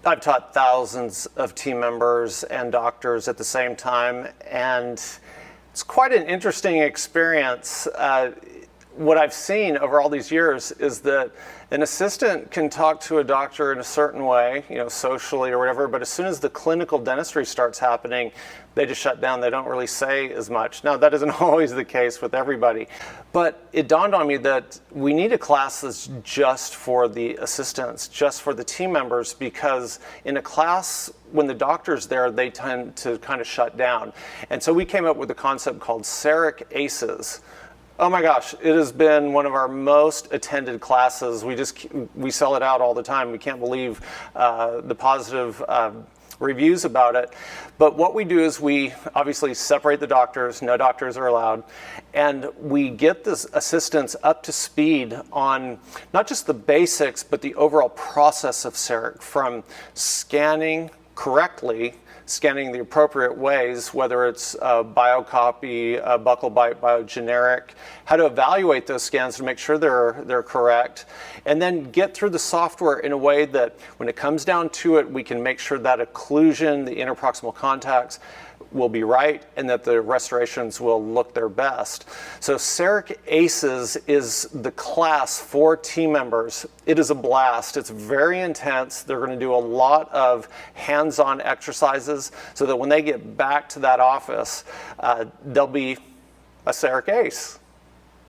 I've taught thousands of team members and doctors at the same time, and it's quite an interesting experience. What I've seen over all these years is that an assistant can talk to a doctor in a certain way, socially or whatever, but as soon as the clinical dentistry starts happening, they just shut down. They don't really say as much. Now, that isn't always the case with everybody, but it dawned on me that we need a class that's just for the assistants, just for the team members, because in a class, when the doctor's there, they tend to kind of shut down. And so we came up with a concept called CEREC Aces. Oh my gosh, it has been one of our most attended classes. We sell it out all the time. We can't believe the positive reviews about it. But what we do is we obviously separate the doctors, no doctors are allowed, and we get the assistants up to speed on not just the basics, but the overall process of CEREC, from scanning correctly, scanning the appropriate ways, whether it's biocopy, buccal bite, biogeneric, how to evaluate those scans to make sure they're correct, and then get through the software in a way that when it comes down to it, we can make sure that occlusion, the interproximal contacts, will be right, and that the restorations will look their best. So CEREC Aces is the class for team members. It is a blast. It's very intense. They're going to do a lot of hands-on exercises so that when they get back to that office, they'll be a CEREC Ace.